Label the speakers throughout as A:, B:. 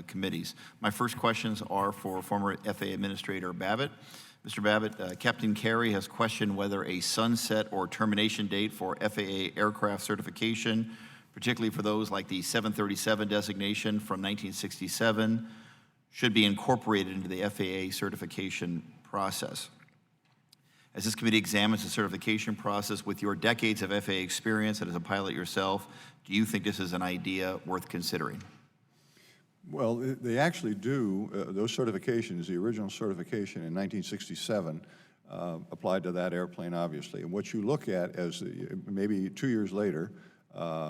A: committees. My first questions are for former FAA Administrator Babbitt. Mr. Babbitt, Captain Carey has questioned whether a sunset or termination date for FAA aircraft certification, particularly for those like the 737 designation from 1967, should be incorporated into the FAA certification process. As this committee examines the certification process, with your decades of FAA experience and as a pilot yourself, do you think this is an idea worth considering?
B: Well, they actually do. Those certifications, the original certification in 1967, applied to that airplane, obviously. And what you look at as maybe 2 years later,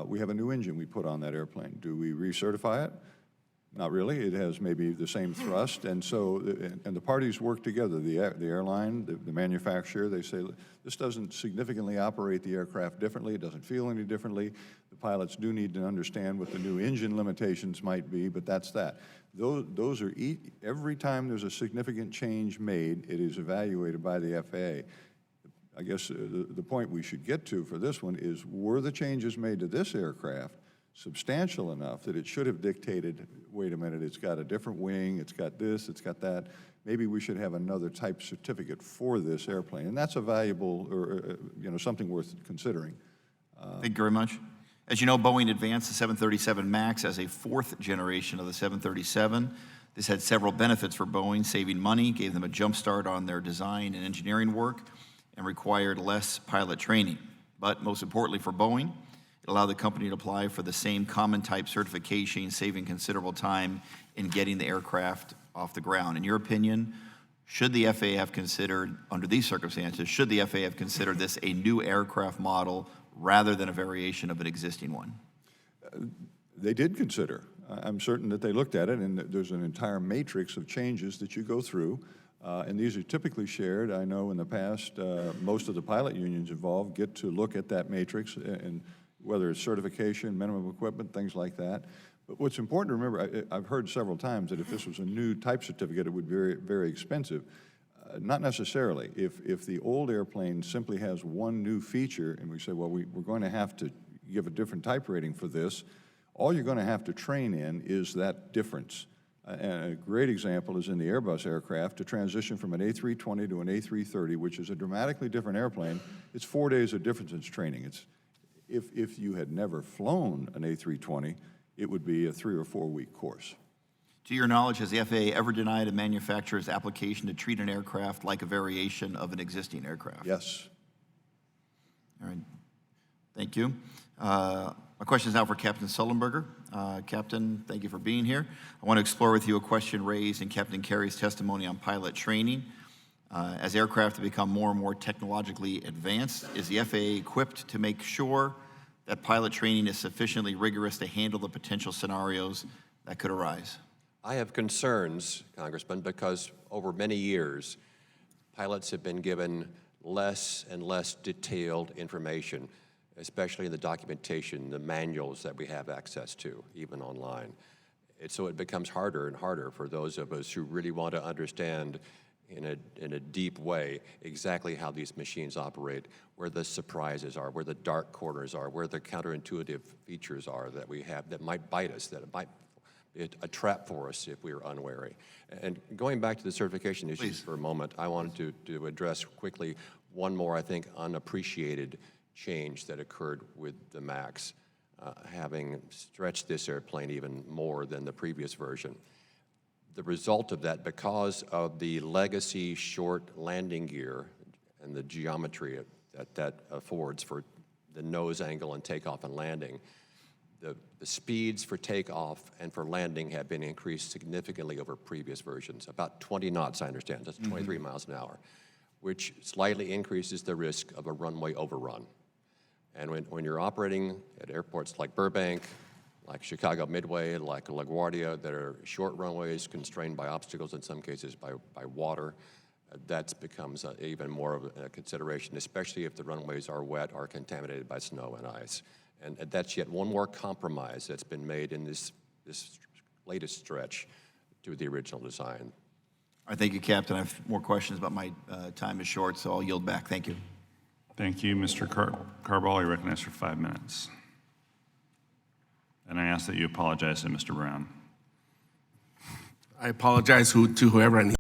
B: we have a new engine we put on that airplane. Do we recertify it? Not really. It has maybe the same thrust, and so and the parties work together. The airline, the manufacturer, they say this doesn't significantly operate the aircraft differently. It doesn't feel any differently. The pilots do need to understand what the new engine limitations might be, but that's that. Those are every time there's a significant change made, it is evaluated by the FAA. I guess the point we should get to for this one is, were the changes made to this aircraft substantial enough that it should have dictated, wait a minute, it's got a different wing, it's got this, it's got that. Maybe we should have another type certificate for this airplane. And that's a valuable, or something worth considering.
A: Thank you very much. As you know, Boeing advanced the 737 MAX as a fourth generation of the 737. This had several benefits for Boeing: saving money, gave them a jump start on their design and engineering work, and required less pilot training. But most importantly for Boeing, it allowed the company to apply for the same common type certification, saving considerable time in getting the aircraft off the ground. In your opinion, should the FAA have considered, under these circumstances, should the FAA have considered this a new aircraft model rather than a variation of an existing one?
B: They did consider. I'm certain that they looked at it, and there's an entire matrix of changes that you go through, and these are typically shared. I know in the past, most of the pilot unions involved get to look at that matrix, and whether it's certification, minimum equipment, things like that. But what's important to remember, I've heard several times that if this was a new type certificate, it would be very, very expensive. Not necessarily. If the old airplane simply has one new feature and we say, well, we're going to have to give a different type rating for this, all you're going to have to train in is that difference. And a great example is in the Airbus aircraft. To transition from an A320 to an A330, which is a dramatically different airplane, it's 4 days of difference in training. If you had never flown an A320, it would be a 3 or 4 week course.
A: To your knowledge, has the FAA ever denied a manufacturer's application to treat an aircraft like a variation of an existing aircraft?
B: Yes.
A: All right. Thank you. My question is now for Captain Sullenberger. Captain, thank you for being here. I want to explore with you a question raised in Captain Carey's testimony on pilot training. As aircraft have become more and more technologically advanced, is the FAA equipped to make sure that pilot training is sufficiently rigorous to handle the potential scenarios that could arise?
C: I have concerns, Congressman, because over many years, pilots have been given less and less detailed information, especially in the documentation, the manuals that we have access to, even online. So it becomes harder and harder for those of us who really want to understand in a deep way exactly how these machines operate, where the surprises are, where the dark corners are, where the counterintuitive features are that we have that might bite us, that might be a trap for us if we are unwary. And going back to the certification issues for a moment, I wanted to address quickly one more, I think, unappreciated change that occurred with the MAX, having stretched this airplane even more than the previous version. The result of that, because of the legacy short landing gear and the geometry that affords for the nose angle and takeoff and landing, the speeds for takeoff and for landing have been increased significantly over previous versions, about 20 knots, I understand, that's 23 miles an hour, which slightly increases the risk of a runway overrun. And when you're operating at airports like Burbank, like Chicago Midway, like LaGuardia, that are short runways constrained by obstacles, in some cases by water, that becomes even more of a consideration, especially if the runways are wet or contaminated by snow and ice. And that's yet one more compromise that's been made in this latest stretch to the original design.
A: All right, thank you, Captain. I have more questions, but my time is short, so I'll yield back. Thank you.
D: Thank you, Mr. Carball. You recognized for 5 minutes. And I ask that you apologize to Mr. Brown.
E: I apologize to whoever, and